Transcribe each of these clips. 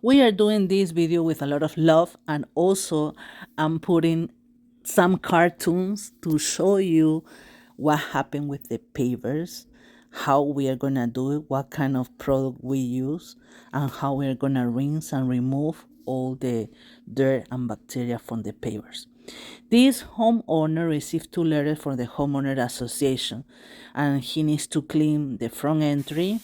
We are doing this video with a lot of love, and also I'm putting some cartoons to show you what happened with the pavers, how we are gonna do it, what kind of product we use, and how we are gonna rinse and remove all the dirt and bacteria from the pavers. This homeowner received 2 letters from the homeowner association, and he needs to clean the front entry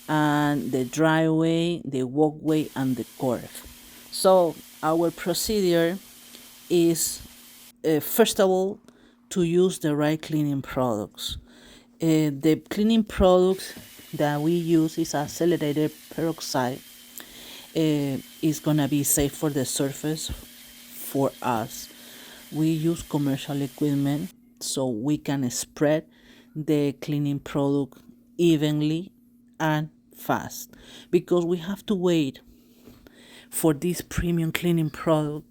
and the driveway, the walkway, and the curve. So our procedure is first of all to use the right cleaning products. The cleaning products that we use is accelerated peroxide. It's gonna be safe for the surface for us. We use commercial equipment so we can spread the cleaning product evenly and fast, because we have to wait for this premium cleaning product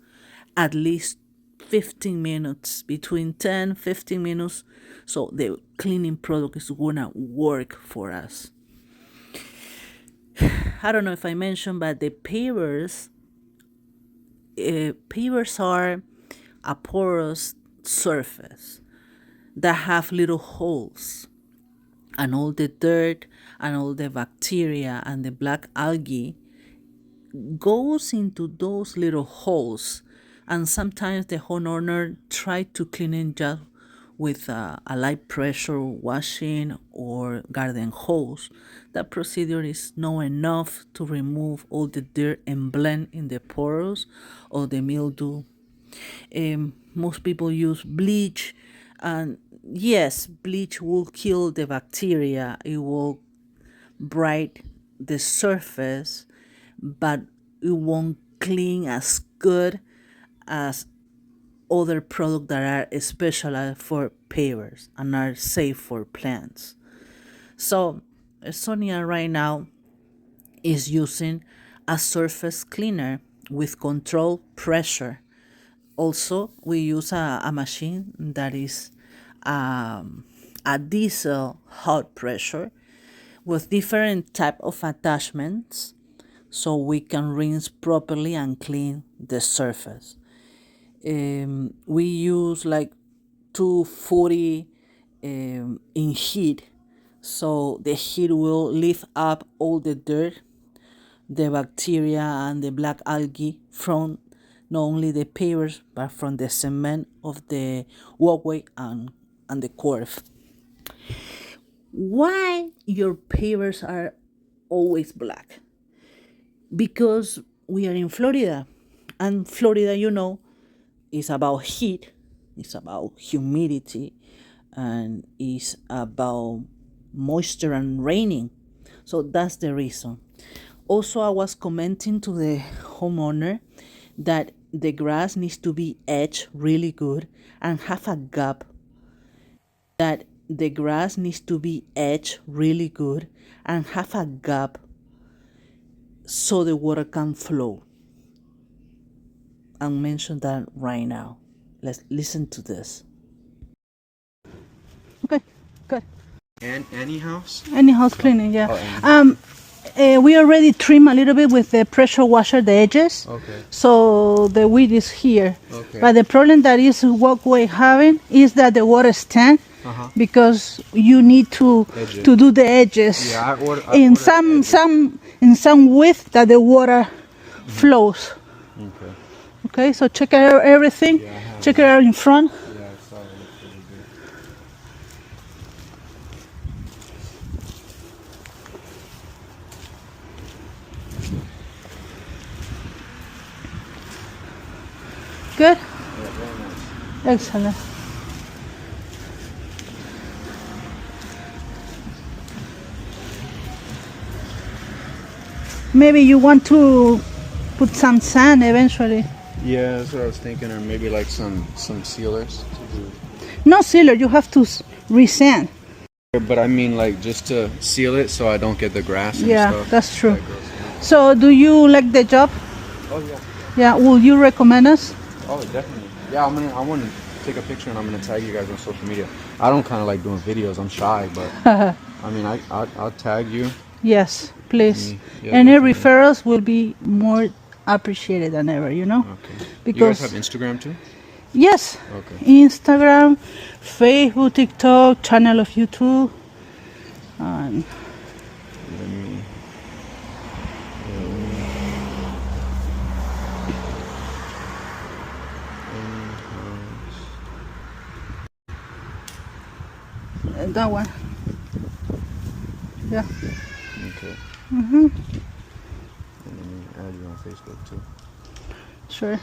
at least 15 minutes, between 10-15 minutes, so the cleaning product is gonna work for us. I don't know if I mentioned, but the pavers are a porous surface that have little holes, and all the dirt and all the bacteria and the black algae goes into those little holes. And sometimes the homeowner try to clean it just with a light pressure washing or garden hose. That procedure is not enough to remove all the dirt and blend in the pores or the mildew. Most people use bleach, and yes, bleach will kill the bacteria. It will bright the surface, but it won't clean as good as other products that are specialized for pavers and are safe for plants. So Sonia right now is using a surface cleaner with controlled pressure. Also, we use a machine that is a diesel hot pressure with different type of attachments, so we can rinse properly and clean the surface. We use like 240 in heat, so the heat will lift up all the dirt, the bacteria, and the black algae from not only the pavers but from the cement of the walkway and the curve. Why your pavers are always black? Because we are in Florida, and Florida, is about heat, it's about humidity, and it's about moisture and raining. So that's the reason. Also, I was commenting to the homeowner that the grass needs to be edged really good and have a gap. That the grass needs to be edged really good and have a gap so the water can flow. I'll mention that right now. Let's listen to this. Okay, good. And any house? Any house cleaning, yeah. Oh, we already trim a little bit with the pressure washer the edges. okay. So the weed is here. Okay. But the problem that is walkway having is that the water stand, because you need to do the edges. Yeah, in some width that the water flows. Okay. Okay, so check out everything. Yeah, check it out in front. Yeah, I saw it. Looks pretty good. Good? Yeah, very nice. Excellent. Maybe you want to put some sand eventually. Yeah, that's what I was thinking, or maybe like some sealers to do. No sealer, you have to resand. But I mean, like, just to seal it so I don't get the grass and Yeah, stuff. that's true. That goes in. So do you like the job? Oh yeah. Yeah, will you recommend us? Oh, definitely. Yeah, I want to take a picture and I'm gonna tag you guys on social media. I don't kind of like doing videos. I'm shy, but I mean, I'll tag you. Yes. please. Yeah, Any definitely. referrals will be more appreciated than ever, you know? Okay. Because you guys have Instagram too? yes, Okay. Instagram, Facebook, TikTok, channel of YouTube, and Let me. that one. Yeah. Okay. And let me add you on Facebook too. Sure.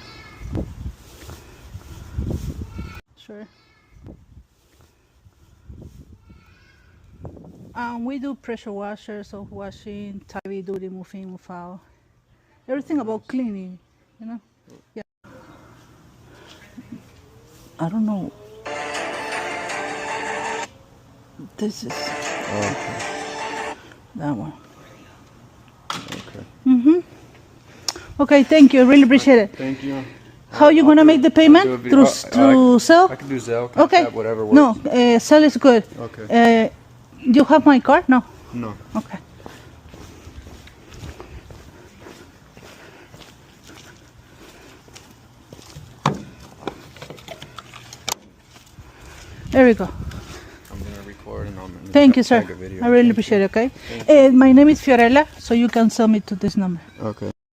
Sure. We do pressure washers, soap washing, heavy duty, move in, move out. Everything about cleaning, you know? Yeah. I don't know. This is Okay. that one. Okay. Okay, thank you. Really appreciate it. Thank you. How you gonna make the payment? Through Zelle? I can do Zelle, Cash Okay. App, whatever works. No, Zelle is good. Okay. You have my card? No. No. Okay. There we go. I'm gonna record and I'm gonna Thank you, sir. tag a video. I really Thank appreciate you. it, okay? My name is Fiorella, so you can send me to this number. Okay.